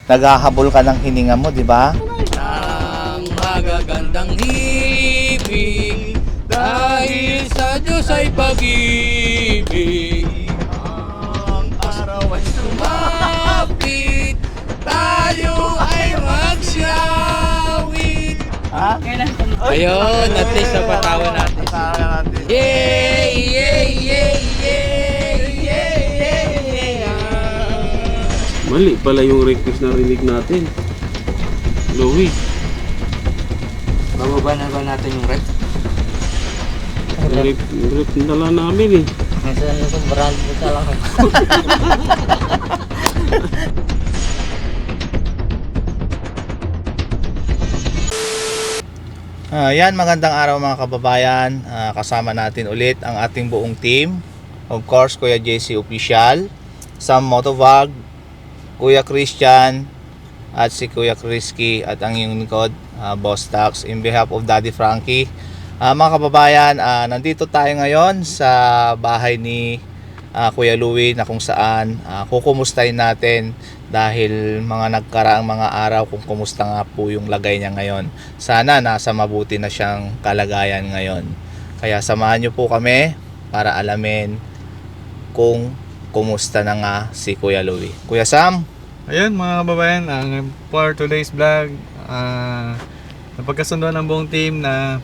naghahabol ka ng hininga mo, di ba? Ang magagandang hibig dahil sa Diyos ay pag-ibig. Ang araw ay sumapit, tayo ay magsyawit. Ha? Ayun, at least napatawa natin. Yay! Yay! Yay! Yay! Yay! Yay! Mali pala yung request na rinig natin. Louie. Bababa na ba natin yung rep? Rip nala namin eh. Nasa brand mo sa lang. Yan, magandang araw mga kababayan. Kasama natin ulit ang ating buong team. Of course, Kuya JC Official, Sam Motovlog, Kuya Christian, at si Kuya Krisky, at ang iyong likod, Boss Tax, in behalf of Daddy Frankie. Mga kababayan, nandito tayo ngayon sa bahay ni Kuya Louie, na kung saan kukumustahin natin dahil mga nagkaraang mga araw kung kumusta nga po yung lagay niya ngayon. Sana nasa mabuti na siyang kalagayan ngayon. Kaya samahan niyo po kami para alamin kung kumusta na nga si Kuya Louie. Kuya Sam? Ayun mga kababayan, for today's vlog, napagkasundo ng buong team na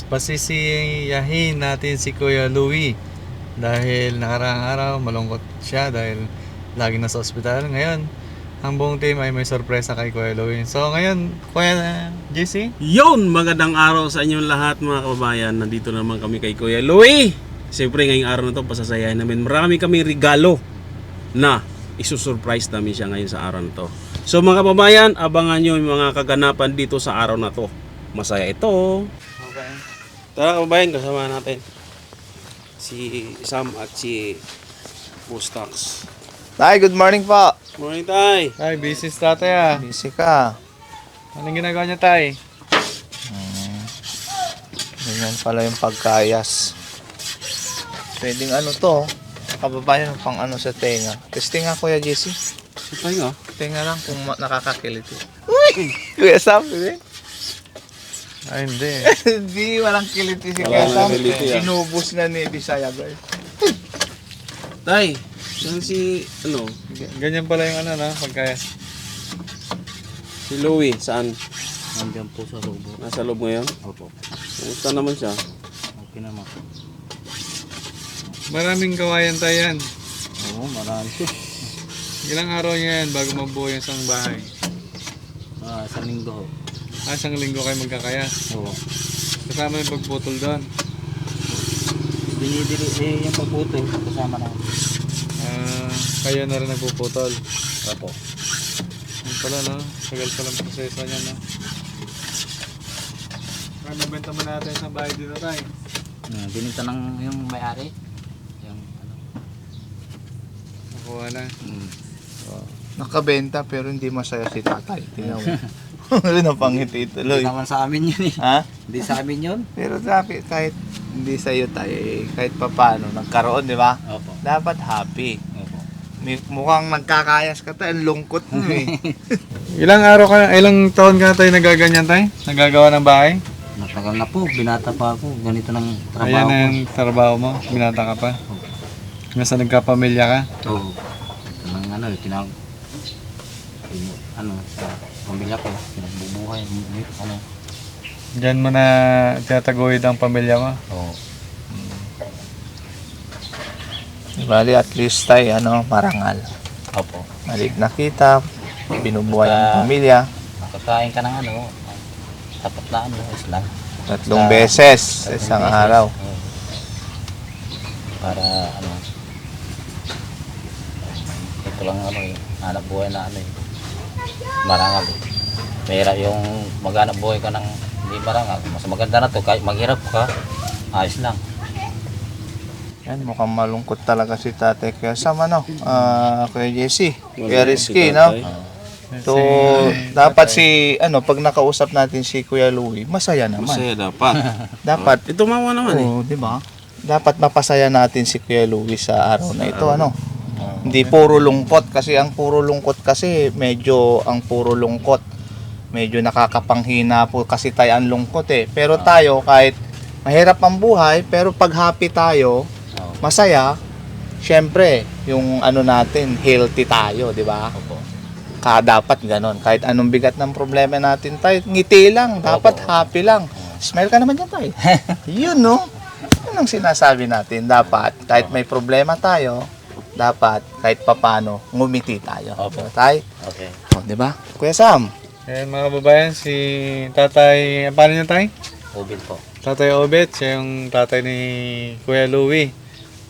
pasisiyahin natin si Kuya Louie. Dahil nakaraang araw malungkot siya dahil lagi nasa ospital. Ngayon, ang buong team ay may sorpresa kay Kuya Louie. So ngayon, Kuya JC? Yon, magandang araw sa inyong lahat mga kababayan. Nandito naman kami kay Kuya Louie. Siyempre ngayong araw na to pasasayahin namin. Marami kami regalo na isusurprise namin siya ngayon sa araw na to. So mga kababayan, abangan nyo yung mga kaganapan dito sa araw na to. Masaya ito. Okay. Tara kababayan, kasama natin si Sam at si Bustax. Tay, good morning po. Morning tay. Tay, busy si tatay Busy ka. Anong ginagawa niya tay? Ganyan pala yung pagkayas. Pwedeng ano to, kababayan, pang ano sa tenga. Testing nga Kuya JC. Tay nga. Tenga lang kung nakakakiliti. Uy! Kuya Sam, eh? Ay hindi. Hindi, walang kiliti si Kuya Walang Sam. kiliti, Inubos na ni Bisaya, guys. Tay, saan si Ganyan pala yung ano na, pagkaya. si Louie? Saan? Nandiyan po sa loob. Nasa loob ngayon? Opo. Kumusta naman siya? Okay naman. Maraming kawayan tayo yan. Oo, marami siya. Ilang araw niya yan bago mabuo yung isang bahay. Sa linggo. Isang linggo kayo magkakaya. Oo. Kasama yung pagputol doon. Dinidili yung pagputol kasama na. Kayo na rin nagpuputol. Opo. Yung pala no, tagal palang proseso niya no. Nabenta mo natin sa bahay dito tayo. Binita ng yung may-ari. Yung ano. Nakuha na. Nakabenta pero hindi masaya si tatay. Tingnan mo. Wala na pangiti tuloy. Hindi naman sa amin yun eh. Ha? Hindi sa amin yun. Pero dapat kahit hindi sa'yo tayo, kahit papano nagkaroon, di ba? Opo. Dapat happy. Opo. Mukhang nagkakayas ka tayo, ang lungkot mo eh. Ilang taon ka tayo nagaganyan tayo? Nagagawa ng bahay? Matagal na po, binata pa ako. Ganito ng trabaho Ayan na ko. yung trabaho mo, binata ka pa. Nasa nagkapamilya ka? Oo. Ito ng ano, ano, sa pamilya ko, pinagbubuhay, ano. Diyan mo na tinataguyod ang pamilya mo? Oo. Bali at least tayo, marangal. Opo. Malik na kita, binubuhay ang pamilya. Makakain ka ng ano, tapat na ano, islang. 3 beses sa isang araw. Oo. Para ano, ito lang ano eh, hanap buhay na ano eh, marangal eh. Mahirap yung maghanap buhay ka ng hindi marangal. Mas maganda na to, kahit maghirap ka, ayos lang. Yan, mukhang malungkot talaga si tatay. Kaya sama Kuya JC, Kuya Wala Risky, si no? tatay. So, dapat pag nakausap natin si Kuya Louie, masaya naman. Masaya dapat. Dapat, Ito mawa naman eh. di ba? Dapat mapasaya natin si Kuya Louie sa araw na ito, ano? Hindi puro lungkot kasi ang puro lungkot kasi medyo nakakapanghina po kasi tayo ang lungkot eh. Pero tayo kahit mahirap ang buhay pero pag happy tayo, Oo. masaya, syempre yung ano natin, healthy tayo, di ba? Opo. Dapat ganon. Kahit anong bigat ng problema natin tayo, ngiti lang, dapat Opo. happy lang. Smile ka naman dyan tayo. Yun no? Yun ang sinasabi natin. Dapat, kahit may problema tayo, dapat kahit papano ngumiti tayo. Opo. Diba, tay? Okay. O, di ba? Kuya Sam. Ayan mga kababayan, si Tatay, paano niya tay? Ubin po. Tatay Obet, siya yung tatay ni Kuya Louie.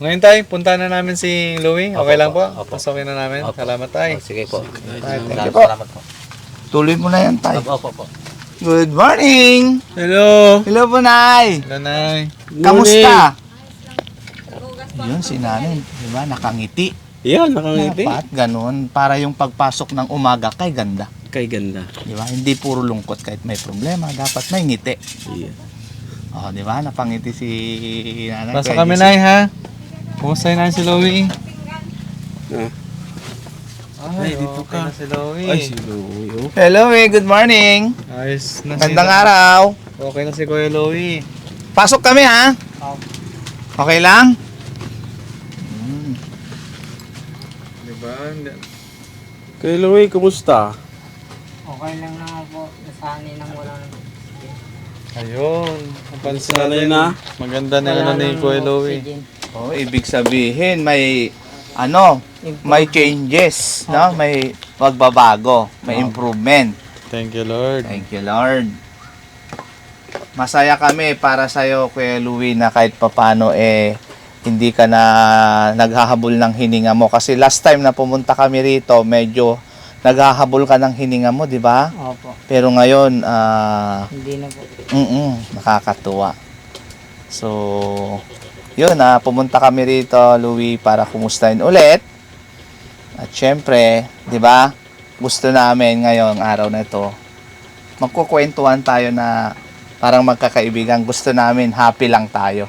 Ngayon tay, punta na namin si Louie. Okay Opo, lang po? opo. Pasokin na namin. Opo. Salamat tay. Oh, sige po. Thank you Salamat, po. salamat po. Tuloy mo na yan, tay. Opo po. Good morning! Hello! Hello po, Nay! Hello nay. Kamusta? Yun, si nanay, di ba? Nakangiti. Yan, nakangiti. Dapat ganun. Para yung pagpasok ng umaga kay ganda. Kay ganda. Di ba? Hindi puro lungkot kahit may problema. Dapat may ngiti. Yeah. Oh, di ba? Napangiti si nanay. Pasok Kuya kami JC. nay ha. Kumusta na si Louie? Ah. Ay, dito okay ka. na si Louie. Ay, si Louie. Oh. Hello, good morning. Ayos na Magandang araw. Okay na si Kuya Louie. Pasok kami, ha? Okay lang? Diba? Kay Louie, kumusta? Okay lang naman po. Nasanay nang wala nang Ayun. Napansin Sanay natin. na. Maganda na ano ni Kuya Louie. oxygen. Oh, ibig sabihin may may changes, no? May magbabago, may improvement. Thank you Lord. Thank you, Lord. Masaya kami para sa iyo, Kuya Louie, na kahit papano hindi ka na naghahabol ng hininga mo kasi last time na pumunta kami rito, medyo naghahabol ka ng hininga mo, di ba? Opo. Pero ngayon, Hindi na po. nakakatuwa. So, yun pumunta kami rito, Louie, para kumustahin ulit. At syempre, di ba, gusto namin ngayong araw na ito, magkukwentuhan tayo na parang magkakaibigan. Gusto namin happy lang tayo.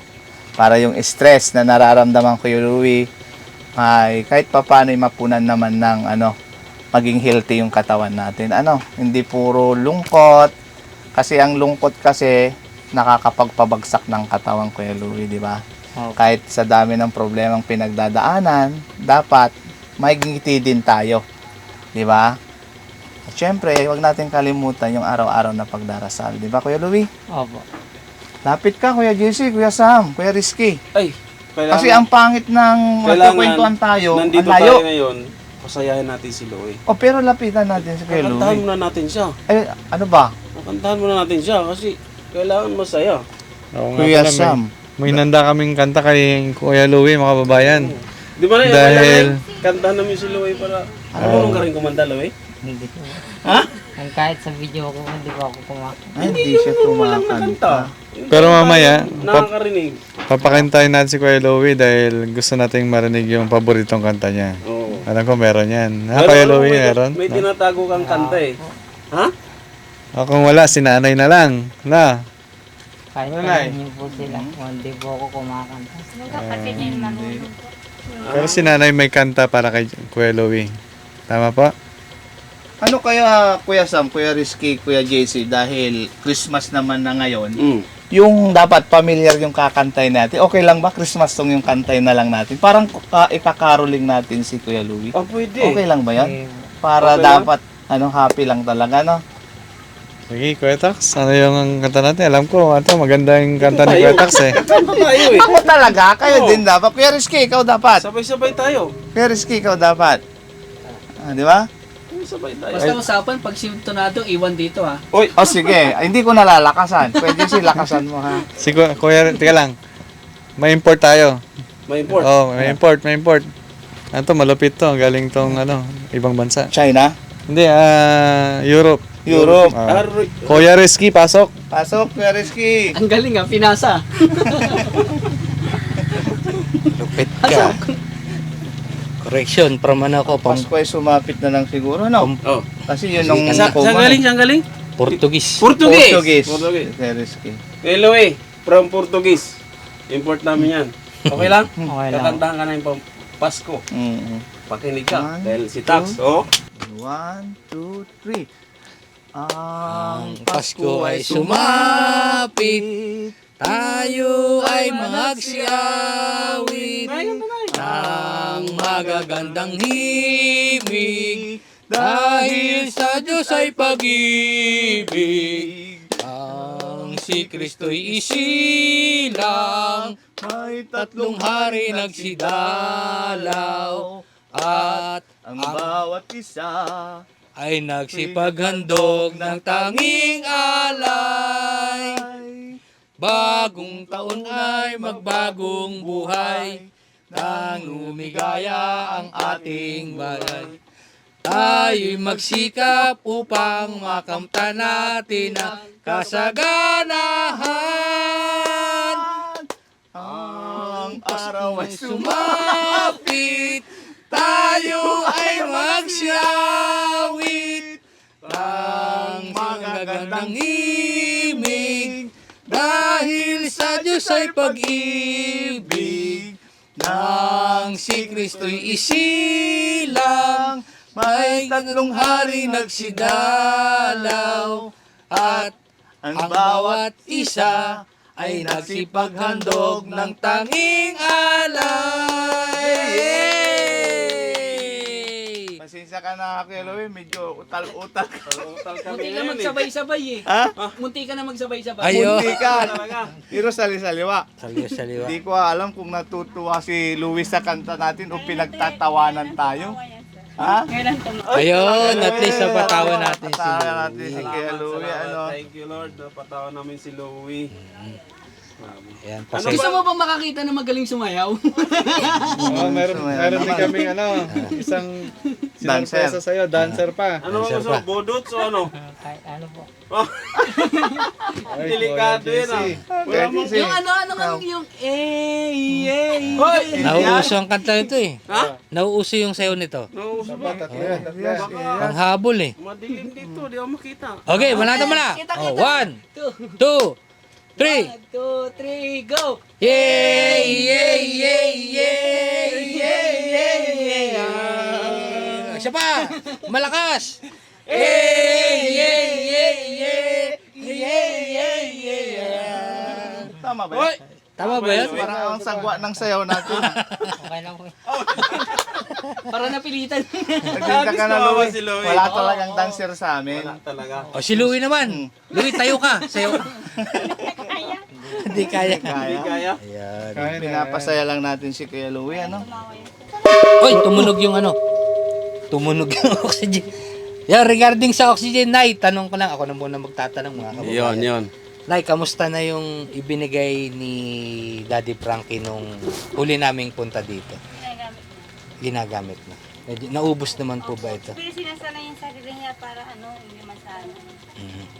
Para yung stress na nararamdaman ko, Louie, ay kahit papano mapunan naman ng maging healthy yung katawan natin. Hindi puro lungkot. Kasi ang lungkot kasi nakakapagpabagsak ng katawan, Kuya Louie, di ba? Opo. Kahit sa dami ng problemang pinagdadaanan, dapat may ngiti din tayo. Di ba? At syempre, huwag natin kalimutan yung araw-araw na pagdarasal. Di ba, Kuya Louie? Opo. Lapit ka, Kuya JC, Kuya Sam, Kuya Rizky. Ay, kailangan, Kasi ang pangit ng magkukwentuhan tayo, ang nandito layo. tayo ngayon, pasayahin natin si Louie. O pero lapitan natin si Kuya Kakantahan Louie. muna natin siya. Eh, ano ba? Kakantahan muna natin siya kasi kailangan masaya. Oo nga Kuya pala, Sam. may nanda kaming kanta kay Kuya Louie, mga kababayan. Di ba na yun? Dahil- Kantahan namin si Louie para... Ano ka rin kumanta, Louie? Hindi po. Ha? Ang kahit sa video ko, hindi po ako kumakita. Ay, hindi siya Walang nakanta. kumakanta. Pero mamaya, Nakakarinig. papakantahin natin si Kuya Louie dahil gusto nating marinig yung paboritong kanta niya. Oo. Alam ko meron yan. Ha, Pero Kuya ano, Louie, may- meron? May tinatago kang kanta eh. Ha? O kung wala, si nanay na lang. Na. Kahit Nanay. tanongin niyo po sila, hindi po ako kumakanta. Pero si nanay may kanta para kay Kuya Louie. Tama po? Ano kaya, Kuya Sam, Kuya Rizky, Kuya JC, dahil Christmas naman na ngayon, Mm. yung dapat familiar yung kakantay natin. Okay lang ba Christmas song yung kantay na lang natin? Parang ikakaroling natin si Kuya Louie. Ah, pwede. Okay lang ba yan? Eh, Para Okay lang. dapat happy lang talaga, no? Sige, Kuya Tax. Ano yung kanta natin? Alam ko, maganda yung kanta ni Kuya Tax eh. Kanta tayo eh. Ako talaga, kayo Oo. din dapat. Kuya Rizky, ikaw dapat. Sabay-sabay tayo. Kuya Rizky, ikaw dapat. Di ba? Sabay tayo. Basta usapan, pag sintonado, iwan dito ha. Oy, O sige, ay, hindi ko nalalakasan. Pwede si lakasan mo, ha? Si Kuya, tika lang. May import tayo. may import. Oh, may import. Ano to, malupit to. Galing tong ibang bansa. China? Hindi, Europe. Europe. Ah. Ah, Kuya Rizky, pasok. Pasok, Kuya Rizky. Ang galing ha, pinasa. Lupit ka. Correction, from ano ko, pang Pasko ay sumapit na lang siguro, no? oh. Kasi yun ang Saan galing? Saan galing? Portuguese. Portuguese. Portuguese. Portuguese. Kuya Rizky. Hello eh, from Portuguese. Import namin yan. Okay lang? Okay lang. Kakantahan ka na yung Pasko. Pakinig ka. One, Dahil si Tax, oh. 1, 2, 3. Ang Pasko ay sumapit, tayo ay magsiawit ng magagandang himig, dahil sa Diyos ay pag-ibig. Ang si Kristo'y isilang, May tatlong hari nagsidalaw, at ang bawat isa ay nagsipaghandog ng tanging alay. Bagong taon ay magbagong buhay, nang lumigaya ang ating bayan. Tayo'y magsikap upang makamtan natin ang kasaganahan. ang araw ay Sumapit, tayo ay magsiyawit ng magagandang himig, dahil sa Diyos ay pag-ibig. Nang si Kristo'y isilang, may tatlong hari nagsidalaw, at ang bawat isa ay nagsipaghandog ng tanging alay. Pasensya ka na, Kuya Louie, medyo utal-utal ka. Munti ka magsabay-sabay eh. Ha? Munti ka na magsabay-sabay. Ayo. Munti ka. Pero sali-saliwa. Saliwa. Hindi ko alam kung natutuwa si Louie sa kanta natin o pinagtatawanan tayo. Ha? Ayun, at least napatawa natin si Napatawa natin si Louie. Kuya Louie. Ano? Thank you, Lord. Napatawa namin si Louie. Ayan, Gusto mo bang makakita na magaling sumayaw? Meron din kami isang Dancer. sinurpresa sa'yo, dancer pa. Ano Dancer gusto? pa. Bodots o ano? Kahit ano po. Ay, Delikado Kuya yun ah. JC. Wala mong... Kasi, Yung ano yung Hoy! nauuso ang kanta nito eh. Ha? Nauuso yung sayo nito. Nauuso ba? Tatlo yan. Baka Panghabol eh. madilim dito, di ako makita. Okay, manata mo na. Kita, Oh, kita. 1, 2, 3. 1, 2, 3, go! Yay! Yay! Yay! Yay! Yay! Yay! Yay! Siya pa! Malakas! Yay! Yay! Yay! Yay! Yay! Yay! Yay! tama ba Hoy! yun? Tama ba yun? Parang ang sagwa ng sayaw natin. Okay lang po. Para napilitan. Nagdinta ka na, Gusto Louie. si Louie. Wala talagang dancer sa amin. Wala talaga. O si Louie naman. Louie, tayo ka. Sayo. Hindi kaya. Hindi kaya. Ayan. Kaya na. Pinapasaya lang natin si Kuya Louie, ano? Oy, tumunog yung ano. Tumunog yung oxygen. Yeah, regarding sa oxygen, Nay, tanong ko lang. Ako na muna magtatanong mga kababayan. Yun. Nay, kamusta na yung ibinigay ni Daddy Frankie nung huli naming punta dito? Ginagamit na. Medyo, naubos naman po ba ito? Pero sinasanay yung sarili niya para ano, hindi masana.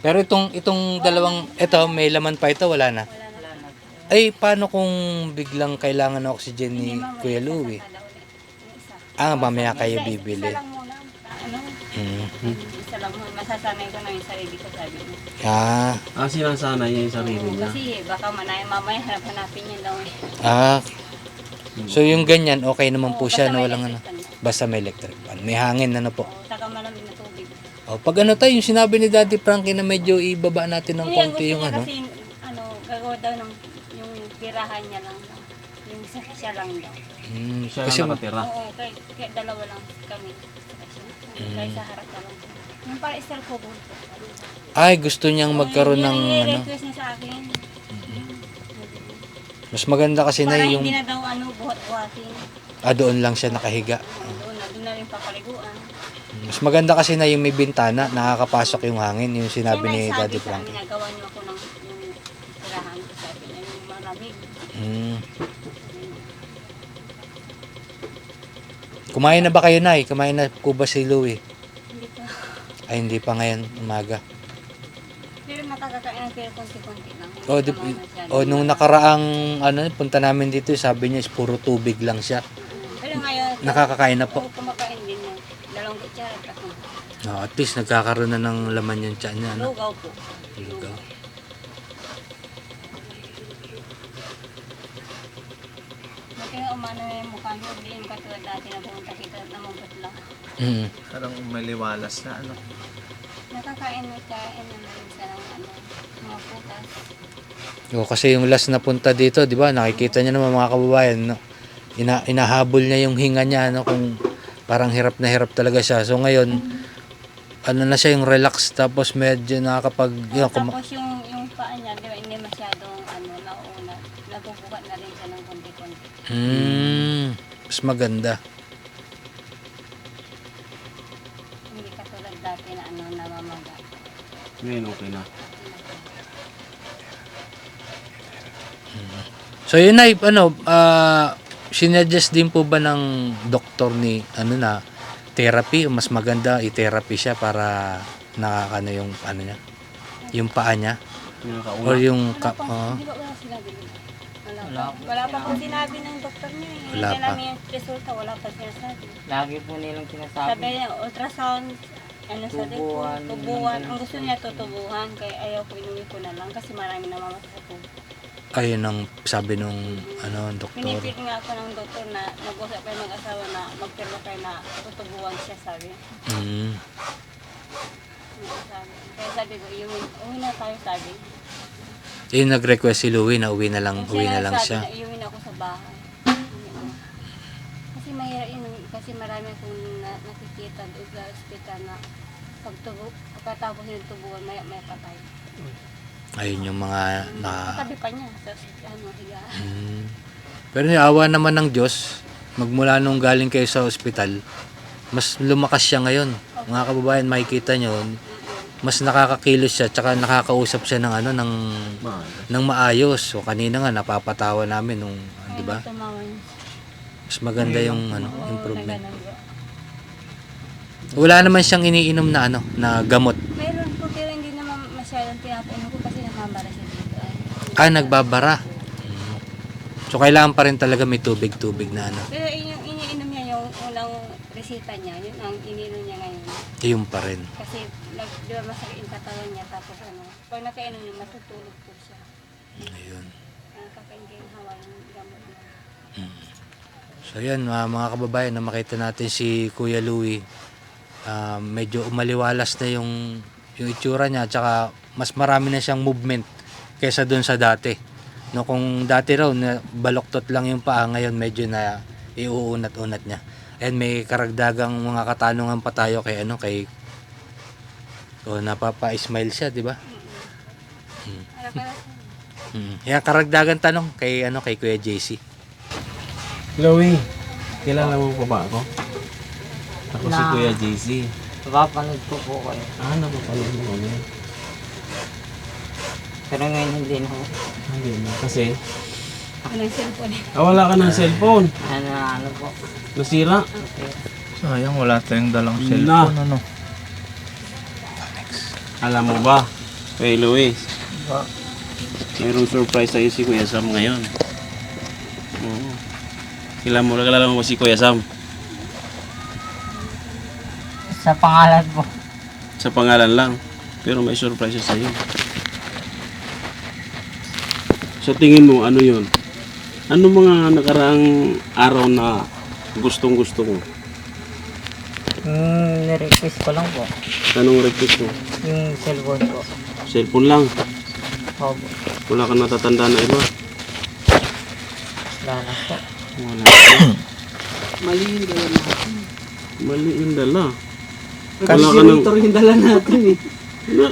Pero itong dalawang, ito, may laman pa ito, wala na. Wala na. Ay, paano kung biglang kailangan ng oxygen ni Kuya Louie? Ah, mamaya kayo bibili. Isa lang muna. Ano? Isa lang muna. Masasanay ko na yung sarili ko, sabi niya. Ah, Sinasanay niya yung sarili niya. Kasi baka mamaya hanapin niya daw. so yung ganyan, okay naman po siya Basta na may walang ano. electric fan. Basta may electric fan. May hangin na po. Saka malamig na tubig. O, pag ano tayo, yung sinabi ni Daddy Frankie na medyo ibaba natin ng Hindi, ang konti gusto yung niya ano. kasi, gagawa daw ng yung tirahan niya lang daw. Yung siya lang daw. Siya Kasi lang nakatira. Oo, kaya dalawa lang kami. Kaya sa harap na lang. Yung para isal ko po. ay, gusto niyang magkaroon ng ano. request niya sa akin. Mas maganda kasi na Para yung hindi na daw buhat-buhatin. doon lang siya nakahiga. Doon na rin papaliguan. Mas maganda kasi na yung may bintana, nakakapasok yung hangin, yung sinabi ni Siya Daddy nagsabi sa amin, Frankie. nagawa niyo ako ng yung tirahan ko, sabi niya, yung malamig. Mm. Kumain na ba kayo, Nay? Kumain na po ba si Louie? Hindi pa. Ay, hindi pa ngayon, umaga. Pero nakakakain ng pero konti-konti lang. O, nung nakaraang punta namin dito, sabi niya is puro tubig lang siya. Pero ngayon, Nakakakain na po. Oo, kumakain din niya. 2 kutsara ako. At least nagkakaroon na ng laman yung tiyan niya. Ano? Lugaw po. Kaya umano na yung mukha niyo, hindi yung katulad dati na pumunta kita at namumot lang. Mm. Parang umaliwalas na ano. Nakakain na rin siya ng mga putas. O, kasi yung last na punta dito, di ba, nakikita niyo naman mga kababayan, no? Inahabol niya yung hinga niya, no? Kung parang hirap na hirap talaga siya. So ngayon, ano na siya, yung relax, tapos medyo nakakapag... Yun, Tapos yung paa niya, di ba, hindi masyadong nauna. Nabubukat na rin siya ng konti-konti. mas maganda. Hindi katulad dati na namamaga. Ngayon okay na. So yun ay, sinuggest din po ba ng doktor ni, therapy, o mas maganda i-therapy siya para nakakano yung, niya, yung paa niya? Or yung, Di ba wala sinabi nila? Wala pa kung sinabi ng doktor niya. Wala Hindi pa. namin yung resulta, wala pa sinasabi. Lagi po nilang sinasabi. Sabi niya, ultrasound, sa Tubuhan. tubuhan. Ang gusto niya tutubuhan, kaya ayaw ko inuwi ko na lang kasi marami namamatay sa tubo. ayun ang sabi nung, doktor. Pinipit nga ako ng doktor na nag-usap kayo mag-asawa na magpirma kayo na tutubuhan siya, sabi. Kaya sabi ko, uwi na tayo, sabi. Yung nag-request si Louie na uwi na lang siya. Na iuwi na ako sa bahay. Kasi mahirap yun, kasi marami akong nakikita doon sa ospital na pagkatapos yung tubuhan, maya patay. Ayun yung mga Katabi pa niya sa higaan. Pero awa naman ng Diyos, magmula nung galing kayo sa ospital, mas lumakas siya ngayon. Mga kababayan, makikita nyo, mas nakakakilos siya, tsaka nakakausap siya ng ng maayos. So kanina nga napapatawa namin nung, di ba? Tumawa niya. Mas maganda yung improvement. Na ganun. Wala naman siyang iniinom na na gamot. Meron po, pero hindi naman masyadong pinapainom ko kasi namamara siya dito. Nagbabara. So kailangan pa rin talaga may tubig-tubig na Pero yung iniinom niya, yung unang resita niya, yun ang iniinom niya ngayon. Yung pa rin. Kasi di ba masakit yung katawan niya, tapos pag nakainom niya, matutulog po siya. Ayun. Kakaingin yung hawa yung gamot niya. So yan, mga kababayan, na makita natin si Kuya Louie, medyo umaliwalas na yung itsura niya, tsaka mas marami na siyang movement kaysa dun sa dati. No, kung dati raw na baloktot lang yung paa, ngayon medyo na iuunat-unat niya. And may karagdagang mga katanungan pa tayo kay napapa-smile siya, di ba? Yan, karagdagan tanong kay Kuya JC. Louie, kilala mo pa ba ako? Ako si Na. Kuya JC. Napapanood ko po kayo. Napapanood mo kami. Pero ngayon hindi na po. Hindi na. Kasi, Walang cellphone. wala ka ng cellphone. Ano po. Nasira. Okay. Sayang, wala tayong dalang Na. cellphone, Alam mo ba, kay Louie, Po. mayroong surprise tayo si Kuya Sam ngayon. Oo. Kilala mo ba si Kuya Sam? Sa pangalan po. Sa pangalan lang. Pero may surprise siya sa'yo. Sa tingin mo, ano yun? Ano mga nakaraang araw na gustong-gusto mo? Nirequest ko lang po. Anong request mo? Yung cellphone po. Cellphone lang. Opo. Wala ka natatanda na iba. Wala na po. Wala. Mali yung dala natin. Mali yung dala. Calculator yung dala natin eh.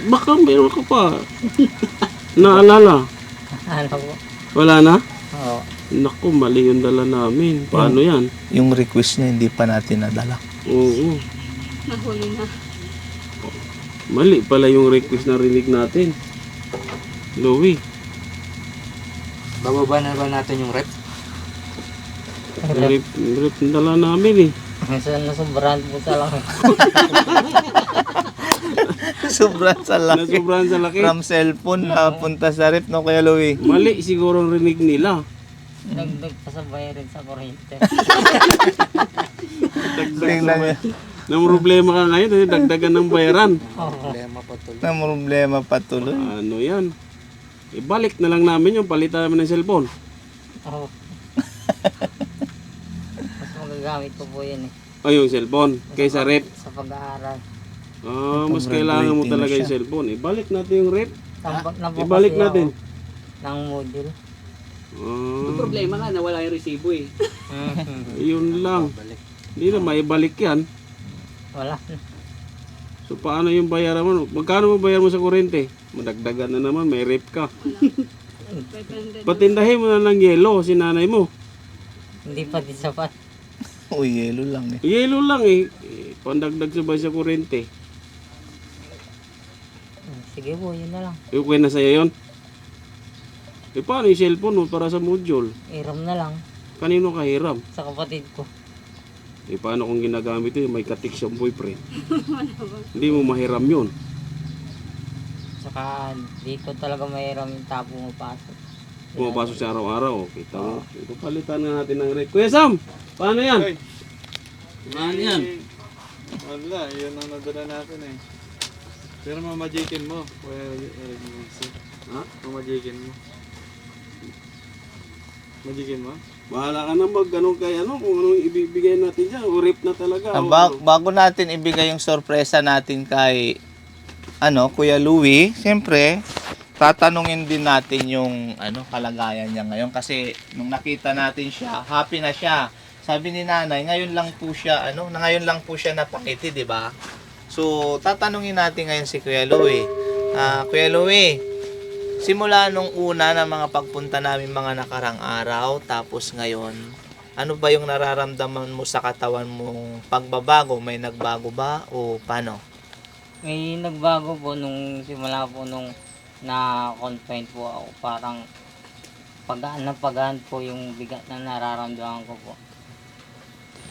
Baka mayroon ka pa. Naalala? Ano po? Wala na? Oo. Naku, mali yung dala namin. Paano yan? Yung request niya hindi pa natin nadala. Oo. Nahuli na. Mali pala yung request na rinig natin. Louie. Bababa na ba natin yung rep? Rip yung dala namin eh. Minsan nasubrahan po sa lang. Sobrang sa laki. Nasobrahan sa laki. From cellphone punta sa rep, no, Kuya Louie? Mali siguro ang rinig nila. Nagdag pa sa bayarin sa kuryente. Tingnan niya. Nang problema ka ngayon, dagdagan ng bayaran. Oo. Na problema patuloy. Ano yan? Ibalik na lang namin yung palitan namin ng cellphone. Oo. Nagagamit ko po yun eh. O yung cellphone, kaysa rep. Sa pag-aaral. Mas kailangan mo Graduating na talaga yung siya. cellphone. Ibalik natin yung rep. Tambak na po Ibalik kasi natin. ako ng module. Ang problema nga, nawala yung resibo eh. Yun lang. Hindi na maibalik yan. Wala. So paano yung bayaran mo? Magkano mo bayar mo sa kuryente? Madagdagan na naman, may rep ka. 500. Patindahin mo na ng yelo si nanay mo. Hindi pa din sapat. Uy, yelo lang eh. Yelo lang eh. Pandagdag sabay sa kuryente. Sige po, yun na lang. Okay na sa'yo yun? Paano yung cellphone mo para sa module? Iram na lang Kanino ka hiram? sa kapatid ko. Paano kung ginagamit yun? May katik siyang boyfriend. Hindi mo mahiram yun. Saka di ko talaga mahiram yung tapo mo pasok. Pumapasok sa araw-araw. Kita mo. Ito palitan nga natin ng rep. Kuya Sam! Paano yan? Hoy. Paano yan? Wala, yun ang nadala natin eh. Pero mamajikin mo. Ha? Mamajikin mo. Majikin mo? Bahala ka na ganun kay kung anong ibibigay natin dyan. O rep na talaga. Ah, o bago natin ibigay yung sorpresa natin kay Kuya Louie, siyempre tatanungin din natin yung kalagayan niya ngayon kasi nung nakita natin siya, happy na siya. Sabi ni Nanay, ngayon lang po siya ngayon lang po siya napangiti, 'di ba? So, tatanungin natin ngayon si Kuya Louie. Kuya Louie, simula nung una na mga pagpunta namin mga nakarang araw, tapos ngayon, ano ba yung nararamdaman mo sa katawan mong pagbabago? May nagbago ba o paano? May nagbago po nung simula po nung na-confine po ako. Parang pagaan na pagaan po yung bigat na nararamdaman ko po.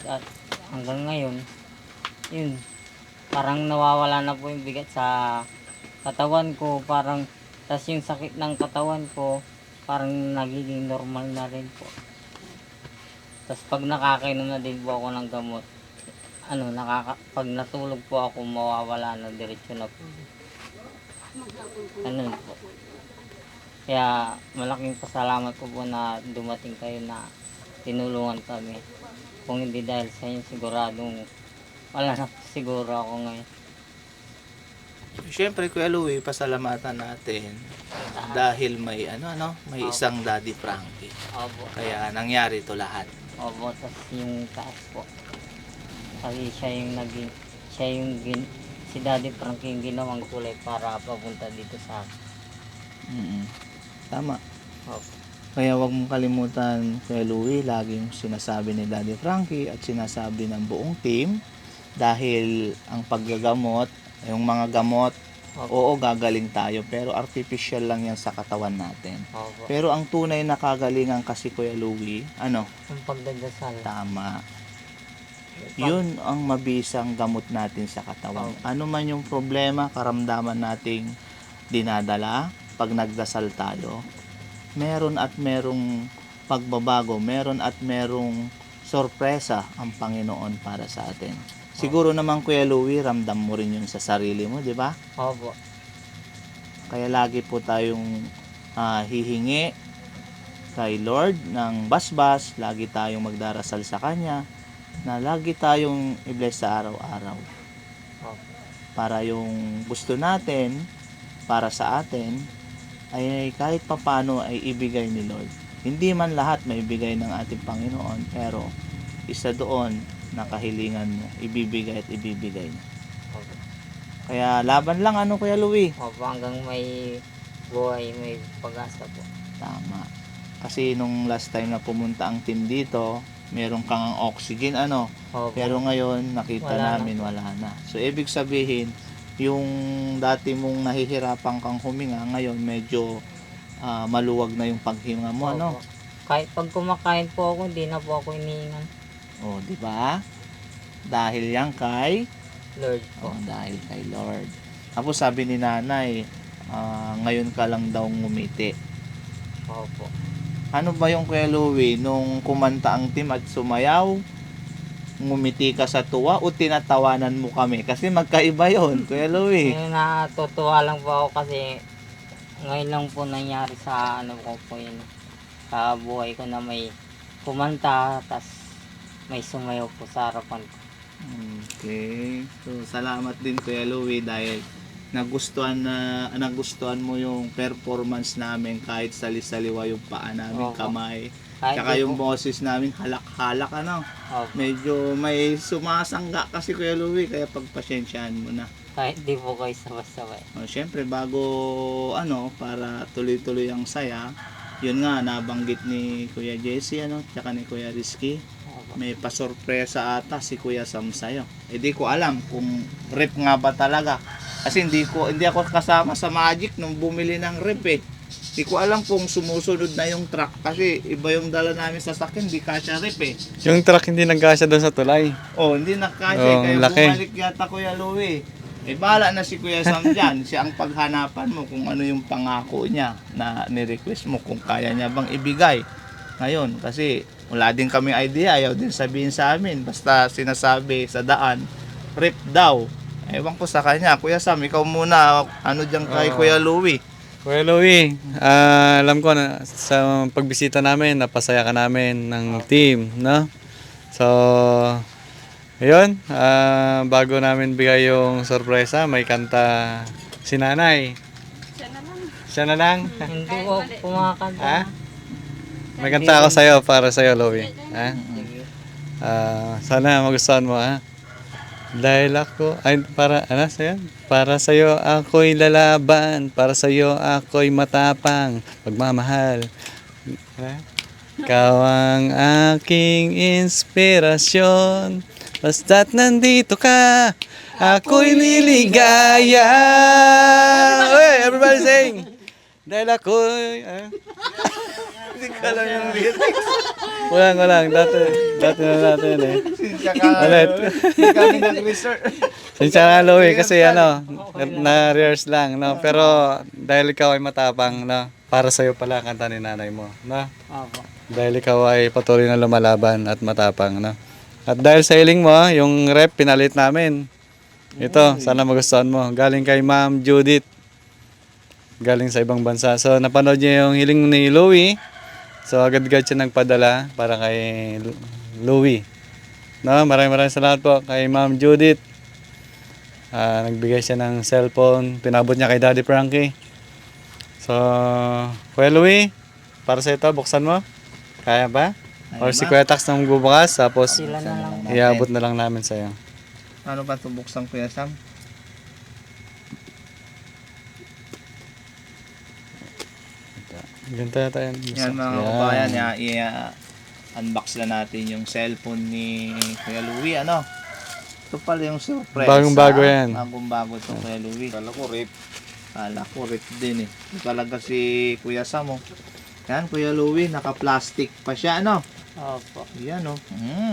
At hanggang ngayon, yun, parang nawawala na po yung bigat sa katawan ko. Parang, tas yung sakit ng katawan ko, parang nagiging normal na rin po. Tas pag nakakainom na din po ako ng gamot, pag natulog po ako, mawawala na, diretso na po. Ganun po. Kaya malaking pasalamat ko po na dumating kayo na tinulungan kami. Kung hindi dahil sa inyo, siguradong wala na siguro ako ngayon. Siyempre, Kuya Louie, pasalamatan natin dahil may may isang Daddy Frankie. Opo. Kaya nangyari ito lahat. Opo, tas yung taas po. Kasi si Daddy Frankie yung ginawang tulay para papunta dito sa akin. Tama. Opo. Kaya wag mong kalimutan, Kuya Louie, laging sinasabi ni Daddy Frankie at sinasabi ng buong team dahil ang paggagamot, yung mga gamot, oo, gagaling tayo, pero artificial lang yan sa katawan natin. Opo. Pero ang tunay na kagalingan kasi, Kuya Louie, Yung pagdadasal. tama. Yun ang mabisang gamot natin sa katawan. Ano man yung problema, karamdaman nating dinadala, pag nagdasal tayo, meron at merong pagbabago, meron at merong sorpresa ang Panginoon para sa atin. Siguro naman, Kuya Louie, ramdam mo rin yun sa sarili mo, di ba? Opo. Kaya lagi po tayong hihingi kay Lord ng basbas, lagi tayong magdarasal sa Kanya, na lagi tayong i-bless sa araw-araw. Para yung gusto natin, para sa atin, ay kahit papano ay ibigay ni Lord. Hindi man lahat may ibigay ng ating Panginoon, pero isa doon na kahilingan mo, ibibigay at ibibigay niya. Opo. Kaya laban lang, Kuya Louie? Opo, hanggang may buhay, may pag-asa po. Tama. Kasi nung last time na pumunta ang team dito, meron kang oxygen, Opo. pero ngayon nakita Wala namin wala na. So ibig sabihin, yung dati mong nahihirapan kang huminga, ngayon medyo maluwag na yung paghinga mo, Opo. Kahit pag kumakain po ako, hindi na po ako iniingan. O, di ba? Dahil yan kay Lord po. dahil kay Lord. Tapos sabi ni Nanay, ngayon ka lang daw ngumiti. Opo. Ano ba yung, Kuya Louie, nung kumanta ang team at sumayaw, ngumiti ka sa tuwa o tinatawanan mo kami? Kasi magkaiba yon, Kuya Louie. Ngayon natutuwa lang po ako kasi ngayon lang po nangyari sa ko po yun. Sa buhay ko na may kumanta, tas may sumayaw po sa harapan ko. Okay. So, salamat din Kuya Louie dahil nagustuhan mo yung performance namin kahit sali-saliwa yung paa namin, Opo. kamay. Kahit Tsaka di yung po, boses namin halak-halak ano. opo, Medyo may sumasangga kasi Kuya Louie kaya pagpasyensyahan mo na. kahit di po kayo sabay-sabay. Siyempre bago para tuloy-tuloy ang saya, yun nga nabanggit ni Kuya Jesse tsaka ni Kuya Rizky. Opo. May pasorpresa ata si Kuya Sam sa'yo. Di ko alam kung rep nga ba talaga. Kasi hindi ako kasama sa Magic nung bumili ng rep eh. Hindi ko alam kung sumusunod na yung truck kasi iba yung dala namin sa sakyan, hindi kasya rep eh. Yung truck hindi nagkasya doon sa tulay. Hindi nakasya Oh, kaya laki. bumalik yata Kuya Louie. Bahala na si Kuya Sam dyan. Siya ang paghanapan mo kung ano yung pangako niya na ni-request mo kung kaya niya bang ibigay. Ngayon, kasi wala din kaming idea, ayaw din sabihin sa amin. Basta sinasabi sa daan, rep daw. Ewan ko sa kanya. Kuya Sam, ikaw muna, ano dyan kay Kuya Louie? Kuya Louie, alam ko na sa pagbisita namin, napasaya ka namin ng team, no? So, ayun, bago namin bigay yung sorpresa, may kanta si Nanay. Siya na lang. Hindi po kumakanta. Ha? May kanta ako sa'yo, para sa'yo, Louie. Ha? Sige. Sana magustuhan mo, ha? Dahil ako, para sa'yo ako'y lalaban, para sa'yo ako'y matapang, pagmamahal. Ikaw ang aking inspirasyon, basta't nandito ka, ako'y liligaya. Hey, everybody sing! Dahil ako'y... Hindi ka lang yung lyrics. Walang. Dati na natin eh. Ulit. Hindi kami nag-research. Sinsya nga Louie kasi na-rehearse lang, no? Pero dahil ikaw ay matapang, no? Para sa'yo pala ang kanta ni nanay mo, no? Opo. Dahil ikaw ay patuloy na lumalaban at matapang, no? At dahil sa hiling mo, yung rep pinalit namin. Ito, sana magustuhan mo. Galing kay Ma'am Judith. Galing sa ibang bansa. So napanood niya yung hiling ni Louie. So agad-agad siya nagpadala para kay Louie. No, maraming salamat po kay Ma'am Judith. Nagbigay siya ng cellphone, pinabot niya kay Daddy Frankie. So, Kuya Louie, para sa ito, buksan mo. Kaya ba? Or si Kuya Tax na magbubukas, tapos Sila na lang. iabot na lang namin sa'yo. Ano ba tubuksan Kuya Sam? Ganito tayo. Yan mga kabayan, i-unbox na natin yung cellphone ni Kuya Louie, Ito pala yung surprise. Bagong-bago yan. Bagong-bago ito Kuya Louie. Kala ko rip din eh. Ito talaga si Kuya Sam Yan, Kuya Louie, naka-plastic pa siya, Opo. Yan,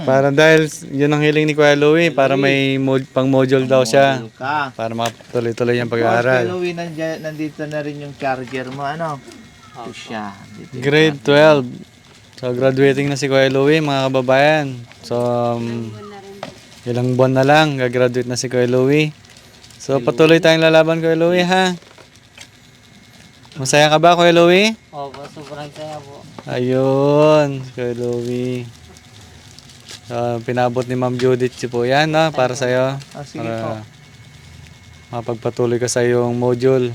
Para dahil yun ang hiling ni Kuya Louie, para may pang module daw siya. Module ka. Para makatuloy-tuloy yung Kuya pag-aaral. Louie, nandito na rin yung charger mo, Ito siya. Dito yung Grade 12. So, graduating na si Kuya Louie, mga kababayan. So, ilang buwan na lang, gagraduate na si Kuya Louie. So, patuloy tayong lalaban, Kuya Louie, ha? Masaya ka ba, Kuya Louie? Opo, sobrang saya po. Ayun, Kuya Louie. So, pinabot ni Ma'am Judith po yan, no? Para sa'yo. Sige po. Para mapagpatuloy ka sa iyong module.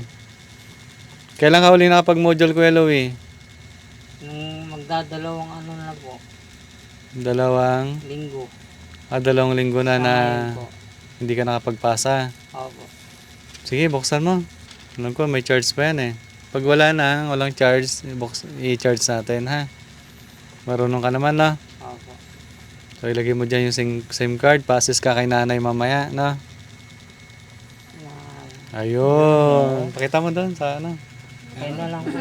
Kailan ka uli nakapag-module, Kuya Louie? Nung magdadalawang na po, Dalawang linggo. 2 linggo na na Ayun po. hindi ka nakapagpasa. Opo. Sige, buksan mo. Alam ko, may charge pa yan eh. Pag wala na, walang charge, i-charge natin, ha? Marunong ka naman, no? Opo. So, ilagay mo dyan yung SIM card, passes ka kay nanay mamaya, no? Ayun. Pakita mo doon sa ano. Ayun na lang po.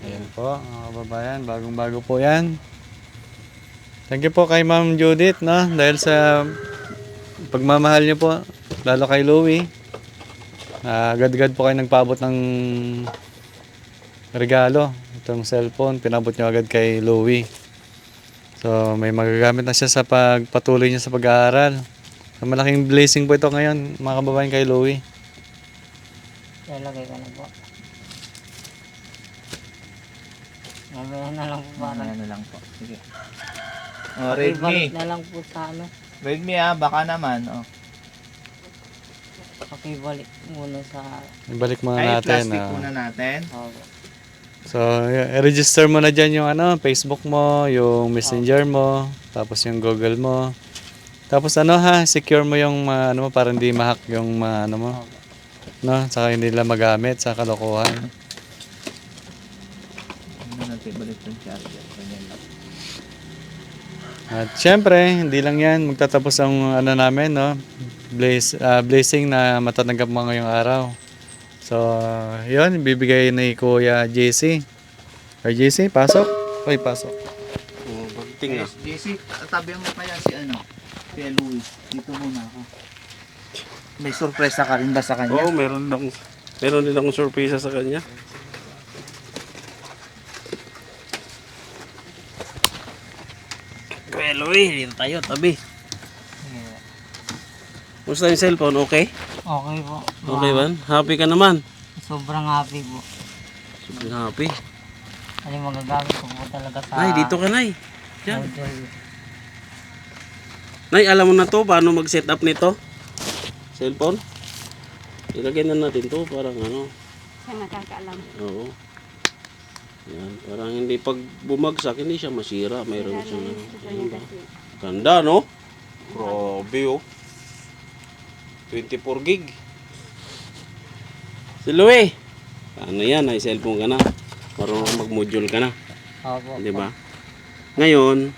Ayan po, mga kababayan, bagong-bago po yan. Thank you po kay Ma'am Judith, no? Dahil sa pagmamahal niyo po, lalo kay Louie. Agad-agad po kayo nagpaabot ng regalo. Itong cellphone, pinabot niyo agad kay Louie. So, may magagamit na siya sa pagpatuloy niya sa pag-aaral. So, malaking blessing po ito ngayon, mga kababayan, kay Louie. Lalagay ka na po. Mamaya na lang po para. Ano lang po. Sige. Oh, Redmi. Pakibalik na lang po sa ano. Redmi baka naman. Oh. Pakibalik muna sa... Ibalik muna Ay, natin. plastic muna natin. Opo. So, i-register mo na dyan yung Facebook mo, yung Messenger mo, tapos yung Google mo. Tapos secure mo yung mo para hindi ma-hack yung mo. No, saka hindi nila magamit sa kalokohan. Ano natin balik yung charger. Ganyan lang. At syempre, hindi lang yan. Magtatapos ang namin, no? Blessing na matatanggap mo ngayong araw. So, yun. Bibigay ni Kuya JC. Kuya JC, pasok. Uy, pasok. Oh, bagting ah. JC, tabihan mo kaya si si Louie. Dito muna ako. May sorpresa ka rin ba sa kanya? Oo, meron din akong surprise sa kanya. Kuya Louie, dito tayo, tabi. Musta yung cellphone? Okay? Okay po. Okay ba? Happy ka naman? Sobrang happy po. Sobrang happy. Kasi magagamit ko po talaga sa... Nay, dito ka, Nay. Yan. module. Nay, alam mo na to, paano mag-set up nito? Cellphone? Ilagay na natin to, parang Siya nakakaalam. Oo. Yan, parang hindi pag bumagsak, hindi siya masira. Mayroon Sila siyang na yung gusto niya kasi. ganda, no? Grabe, oh. 24 gig. Si Louie, ano yan, ay cellphone ka na. Marunong mag-module ka na. Opo. Di ba? Ngayon,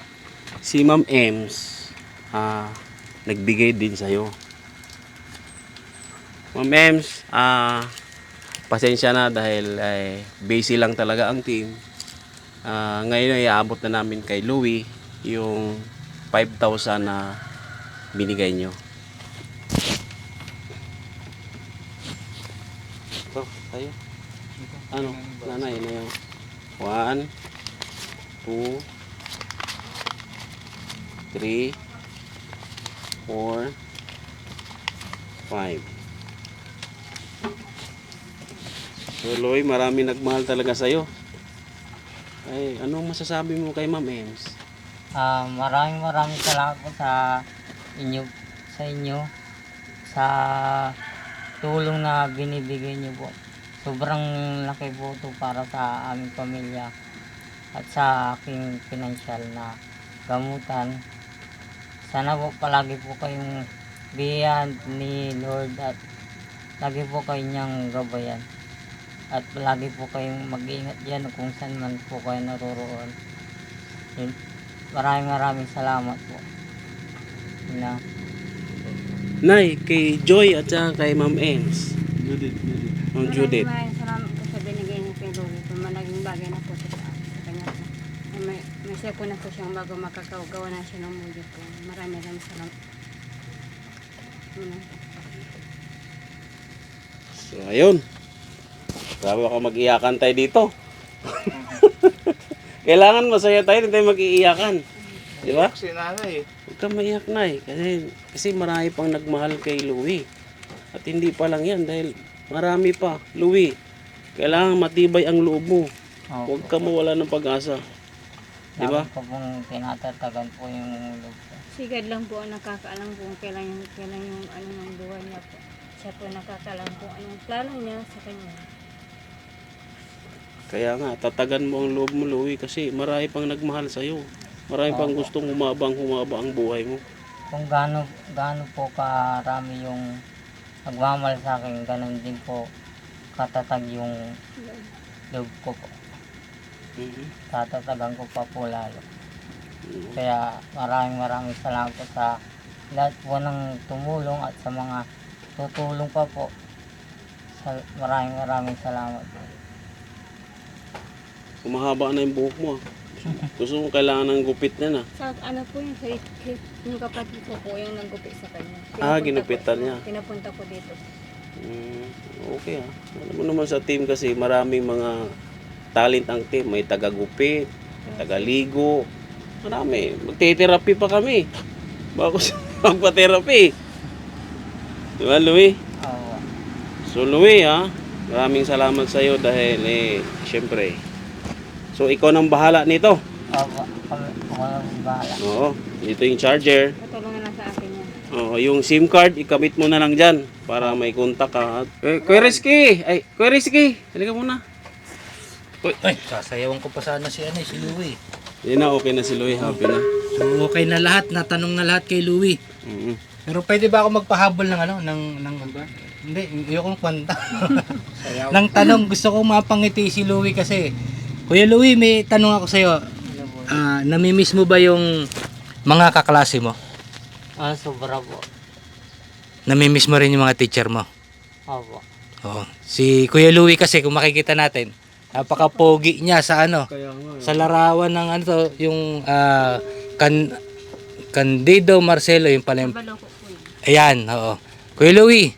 si Ma'am Ems, nagbigay din sa'yo. Ma'am Ems, pasensya na dahil busy lang talaga ang team. Ngayon ay aabot na namin kay Louie yung 5,000 na binigay nyo. Ito, tayo. Ano? Nanay na yung 1, 2, 3, 4, 5. So, Loy, marami nagmahal talaga sa'yo. Ay, anong masasabi mo kay Ma'am Ems? Maraming salamat po sa inyo, sa tulong na binibigay niyo po. Sobrang laki po ito para sa aming pamilya at sa aking financial na gamutan. Sana po palagi po kayong bigyan ni Lord at lagi po kayong gabayan. At palagi po kayong mag-iingat dyan kung saan man po kayo naroroon. Yun. Maraming salamat po. Yun lang. Nay, kay Joy at saka kay Ma'am Ems. Ma'am Judith. Maraming salamat po sa binigay niya kay Lolo. Malaking bagay na po sa kanya. May siya po na po siyang bago makakagawa na siya ng muli po. Maraming salamat. So, ayun. Grabe ako mag-iyakan tayo dito. Kailangan masaya tayo, hindi tayo mag-iiyakan. Di ba? Si nanay. Huwag kang maiyak na eh. Kasi marami pang nagmahal kay Louie. At hindi pa lang yan dahil marami pa. Louie, kailangan matibay ang loob mo. Huwag ka mawala ng pag-asa. Di ba? Dami ko pong tinatatagan po yung loob ko. Sigad lang po ang nakakaalam kung kailan yung ng buhay niya po. Siya po nakakaalam kung anong plano niya sa kanya. Kaya nga, tatagan mo ang loob mo, Louie, kasi marami pang nagmahal sa'yo. Marami pang gustong humaba ang buhay mo. Kung gaano po karami yung nagmamahal sa akin, ganun din po katatag yung loob ko po. Tatatagan ko pa po lalo. Kaya maraming salamat po sa lahat po ng tumulong at sa mga tutulong pa po. Maraming salamat po. Kumahaba na yung buhok mo. Gusto mo kailangan ng gupit na na. Sa po yun, yung kapatid ko po yung naggupit sa kanya. Ginupitan niya. Pinapunta ko dito. Okay ah. Alam mo naman sa team kasi maraming mga talent ang team. May taga-gupit, may taga-ligo. Marami. Magte-therapy pa kami. Bago sa magpa-therapy. Di ba, Louie? Oo. So, Louie maraming salamat sa iyo dahil syempre. So, ikaw nang bahala nito. Opo. ako na bahala. Oo, ito yung charger. Tutulungan lang sa akin yan. Oo, yung SIM card, ikabit mo na lang dyan para may kontak ka. Kuya Rizky! Ay, Kuya Rizky! Halika muna. Ay, sasayawan ko pa sana si si Louie. Yan na, okay na si Louie. Happy na. So, okay na lahat, natanong na lahat kay Louie. Mhm. Pero pwede ba ako magpahabol ng hindi, ayokong kwanta. Nang tanong, gusto ko mapangiti si Louie kasi. Kuya Louie, may tanong ako sa'yo. Namimiss mo ba yung mga kaklase mo? Sobra po. Namimiss mo rin yung mga teacher mo? Opo. Oo. Si Kuya Louie kasi, kung makikita natin, napaka-pogi niya sa sa larawan ng yung Candido Marcelo, yung pala yung... Baloko po yun. Ayan, oo. Kuya Louie,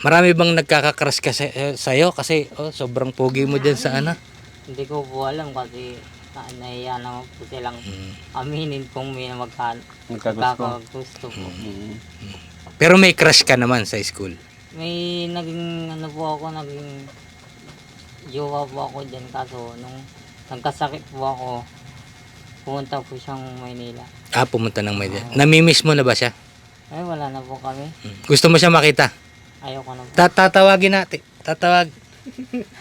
marami bang nagkakakrush ka sa'yo? Kasi sobrang pogi mo dyan sa Hindi ko po alam kasi nahiya naman po silang aminin kung may magkakagusto po. Pero may crush ka naman sa school. May naging naging jowa po ako dyan kaso nung nagkasakit po ako, pumunta po siyang Maynila. Pumunta ng Maynila. Namimiss mo na ba siya? Ay, wala na po kami. Gusto mo siya makita? Ayoko na po. Tatawagin natin.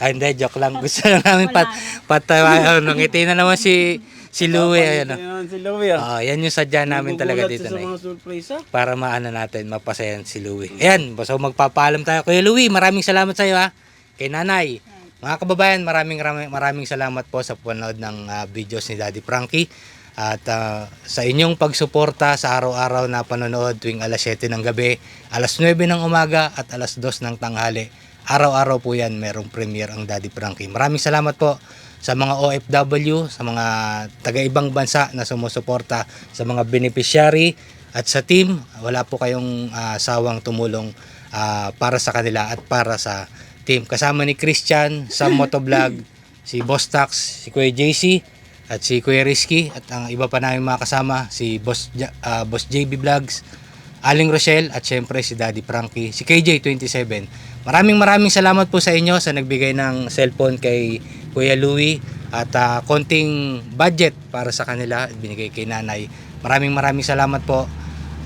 Ay, hindi, joke lang. Gusto lang namin patawagin. Ngiti na naman si Louie. Ayan, Yan si Louie. yan yung sadya namin talaga dito. Sa Na, mga surprise para maano natin, mapasayan si Louie. Ayan, so magpapaalam tayo. Kuya Louie, maraming salamat sa iyo ha. Kay Nanay. Mga kababayan, maraming salamat po sa panood ng videos ni Daddy Frankie. At sa inyong pagsuporta sa araw-araw na panonood tuwing alas 7 ng gabi, alas 9 ng umaga at alas 2 ng tanghali. Araw-araw po yan, merong premiere ang Daddy Frankie. Maraming salamat po sa mga OFW, sa mga taga-ibang bansa na sumusuporta, sa mga beneficiary at sa team. Wala po kayong sawang tumulong para sa kanila at para sa team. Kasama ni Christian, Sam Motovlog, si Boss Tax, si Kuya JC, at si Kuya Rizky, at ang iba pa namin mga kasama, si Boss JB Vlogs, Aling Rochelle, at syempre si Daddy Frankie, si KJ27. Maraming salamat po sa inyo sa nagbigay ng cellphone kay Kuya Louie at konting budget para sa kanila, binigay kay Nanay. Maraming salamat po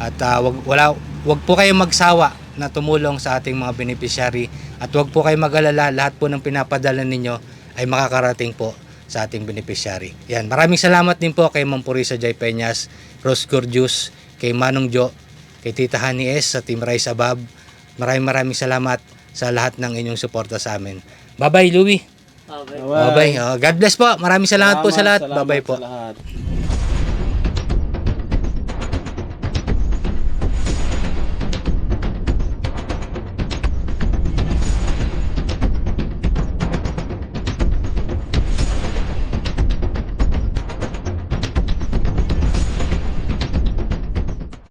at wag po kayong magsawa na tumulong sa ating mga beneficiary at wag po kayong mag-alala, lahat po ng pinapadala ninyo ay makakarating po sa ating beneficiary. Yan, maraming salamat din po kay Ma'am Purisa Jai Peñas, Rose Gorgeous, kay Manong Jo, kay Tita Honey S sa Team Rise Above. Maraming salamat sa lahat ng inyong suporta sa amin. Bye-bye, Louie. Okay. Bye-bye. God bless po. Maraming salamat po sa lahat. Bye-bye po. Sa lahat.